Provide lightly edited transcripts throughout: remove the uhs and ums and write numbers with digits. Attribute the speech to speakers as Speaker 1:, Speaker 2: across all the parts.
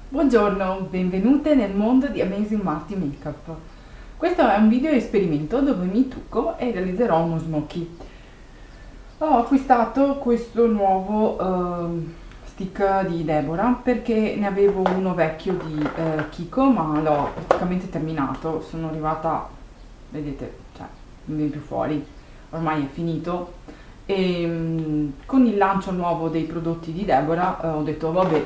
Speaker 1: Buongiorno, benvenute nel mondo di Amazing Marty Makeup. Questo è un video esperimento dove mi trucco e realizzerò uno smokey. Ho acquistato questo nuovo stick di Deborah perché ne avevo uno vecchio di Kiko, ma l'ho praticamente terminato. Sono arrivata, vedete, cioè, non viene più fuori, ormai è finito. E con il lancio nuovo dei prodotti di Deborah ho detto vabbè,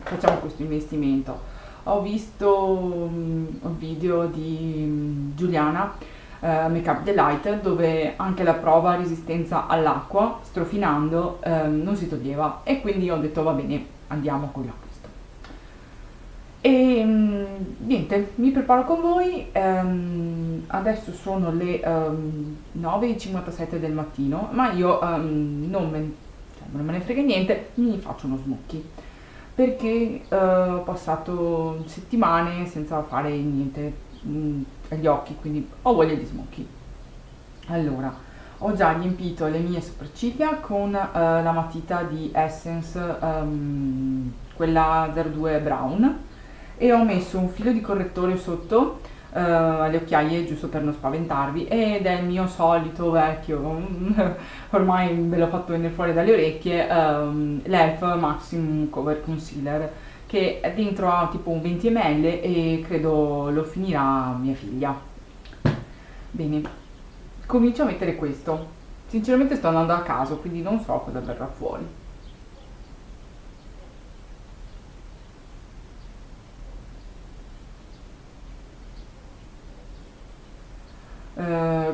Speaker 1: facciamo questo investimento. Ho visto un video di Giuliana, Makeup Delight, dove anche la prova resistenza all'acqua strofinando non si toglieva, e quindi ho detto va bene, andiamo con l'acquisto. E niente, mi preparo con voi. Adesso sono le 9:57 del mattino, ma io non me ne frega niente, mi faccio uno smokey perché ho passato settimane senza fare niente agli occhi, quindi ho voglia di smokey. Allora, ho già riempito le mie sopracciglia con la matita di Essence, quella 02 Brown, e ho messo un filo di correttore sotto alle occhiaie, giusto per non spaventarvi, ed è il mio solito vecchio ormai ve l'ho fatto venire fuori dalle orecchie, l'Elf Maximum Cover Concealer, che dentro ha tipo un 20 ml e credo lo finirà mia figlia. Bene, comincio a mettere questo. Sinceramente sto andando a caso, quindi non so cosa verrà fuori.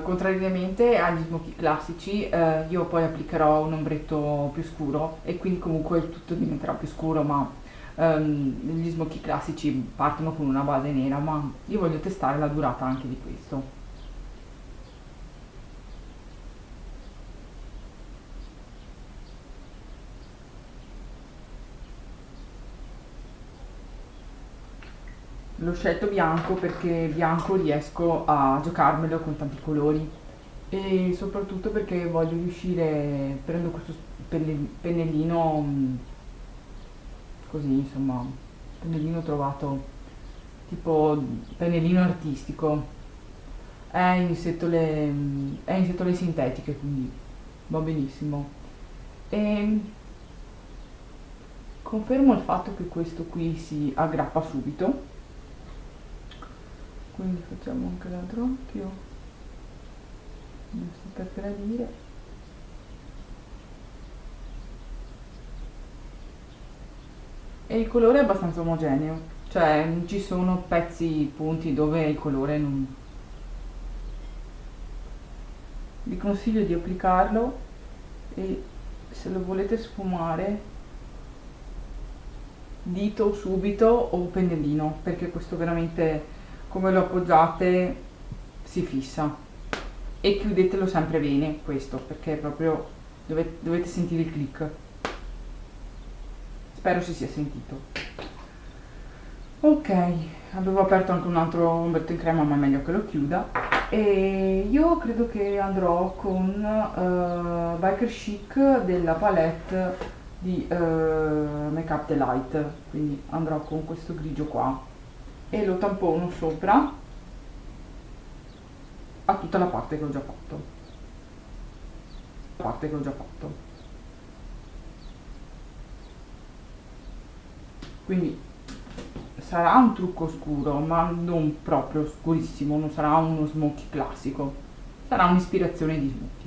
Speaker 1: Contrariamente agli smokey classici, io poi applicherò un ombretto più scuro e quindi comunque il tutto diventerà più scuro, ma gli smokey classici partono con una base nera, ma io voglio testare la durata anche di questo. L'ho scelto bianco perché bianco riesco a giocarmelo con tanti colori, e soprattutto perché voglio riuscire, prendo questo pennellino così, insomma, pennellino trovato tipo pennellino artistico, è in setole sintetiche, quindi va benissimo. E confermo il fatto che questo qui si aggrappa subito, quindi facciamo anche l'altro occhio, giusto per gradire. E il colore è abbastanza omogeneo, cioè non ci sono pezzi, punti dove il colore non... Vi consiglio di applicarlo, e se lo volete sfumare dito subito o pennellino, perché questo veramente, come lo appoggiate, si fissa. E chiudetelo sempre bene questo, perché proprio dovete sentire il click. Spero si sia sentito. Ok, avevo aperto anche un altro ombretto in crema, ma è meglio che lo chiuda. E io credo che andrò con Biker Chic della palette di Makeup Delight, quindi andrò con questo grigio qua e lo tampono sopra a tutta la parte che ho già fatto. La parte che ho già fatto. Quindi sarà un trucco scuro, ma non proprio scurissimo, non sarà uno smokey classico, sarà un'ispirazione di smokey.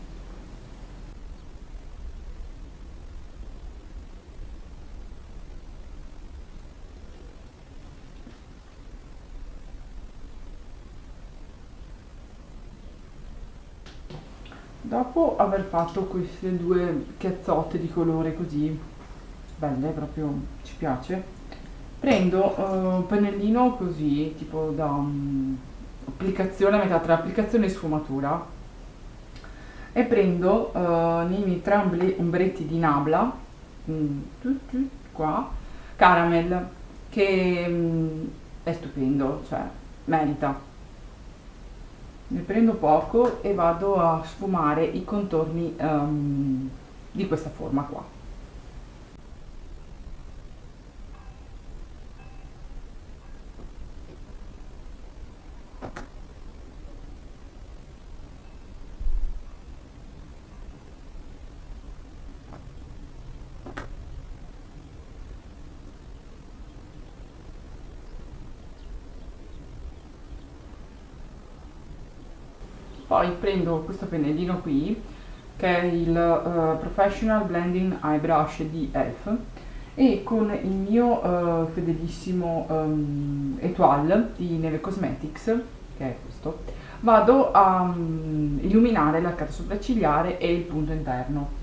Speaker 1: Dopo aver fatto queste due chiazzotte di colore così belle, proprio ci piace, prendo un pennellino così, tipo da applicazione a metà tra applicazione e sfumatura, e prendo nei miei tre ombretti di Nabla, qua, Caramel, che è stupendo, cioè merita. Ne prendo poco e vado a sfumare i contorni di questa forma qua. Poi prendo questo pennellino qui, che è il Professional Blending Eye Brush di ELF, e con il mio fedelissimo Etoile di Neve Cosmetics, che è questo, vado a illuminare l'arcata sopraccigliare e il punto interno.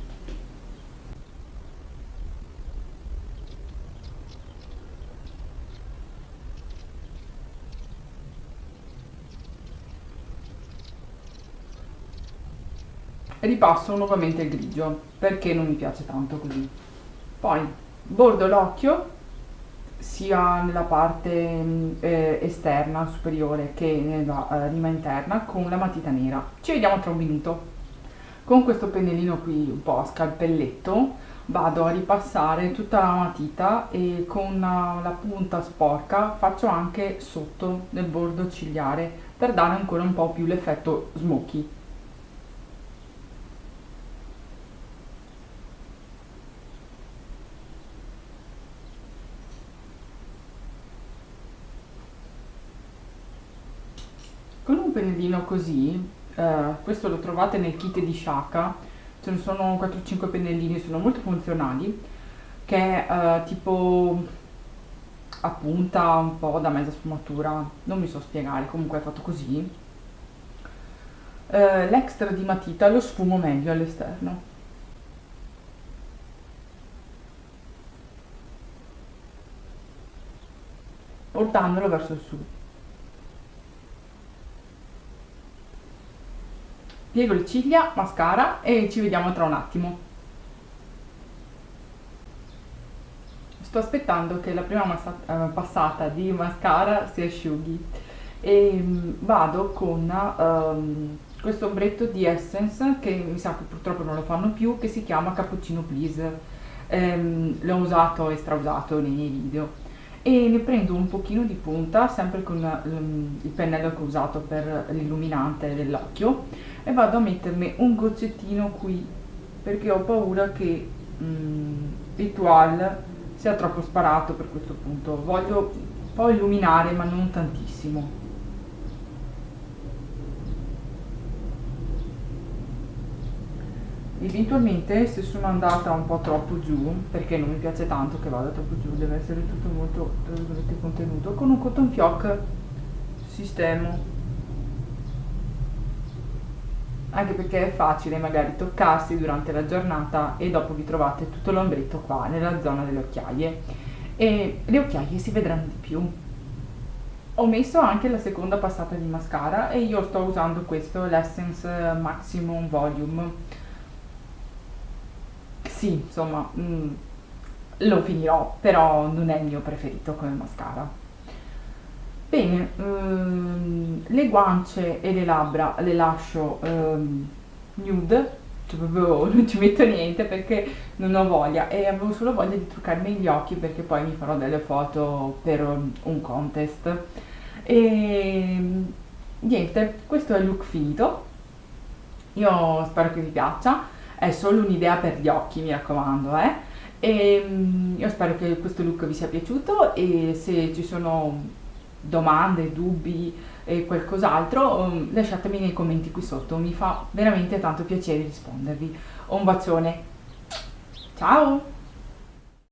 Speaker 1: Ripasso nuovamente il grigio perché non mi piace tanto così. Poi bordo l'occhio sia nella parte esterna superiore che nella rima interna con la matita nera. Ci vediamo tra un minuto. Con questo pennellino qui un po' a scalpelletto vado a ripassare tutta la matita e con la punta sporca faccio anche sotto nel bordo cigliare per dare ancora un po' più l'effetto smoky. Con un pennellino così, questo lo trovate nel kit di Shaka, ce ne sono 4-5 pennellini, sono molto funzionali, che è tipo a punta un po' da mezza sfumatura, non mi so spiegare, comunque è fatto così. L'extra di matita lo sfumo meglio all'esterno, portandolo verso il su. Piego le ciglia, mascara e ci vediamo tra un attimo. Sto aspettando che la prima passata di mascara si asciughi e vado con questo ombretto di Essence che mi sa che purtroppo non lo fanno più, che si chiama Cappuccino Please. L'ho usato e strausato nei miei video e ne prendo un pochino di punta sempre con il pennello che ho usato per l'illuminante dell'occhio e vado a metterne un goccettino qui perché ho paura che il toile sia troppo sparato per questo punto. Voglio un po' illuminare ma non tantissimo. Eventualmente se sono andata un po' troppo giù, perché non mi piace tanto che vada troppo giù, deve essere tutto molto tra virgolette contenuto, con un cotton fioc sistemo. Anche perché è facile magari toccarsi durante la giornata e dopo vi trovate tutto l'ombretto qua nella zona delle occhiaie e le occhiaie si vedranno di più. Ho messo anche la seconda passata di mascara e io sto usando questo, l'Essence Maximum Volume. Sì, insomma, lo finirò, però non è il mio preferito come mascara. Bene, le guance e le labbra le lascio nude, cioè proprio non ci metto niente perché non ho voglia e avevo solo voglia di truccarmi gli occhi perché poi mi farò delle foto per un contest. E niente, questo è il look finito. Io spero che vi piaccia, è solo un'idea per gli occhi, mi raccomando, eh. E io spero che questo look vi sia piaciuto e se ci sono domande, dubbi e qualcos'altro, lasciatemi nei commenti qui sotto, mi fa veramente tanto piacere rispondervi. Un bacione, ciao!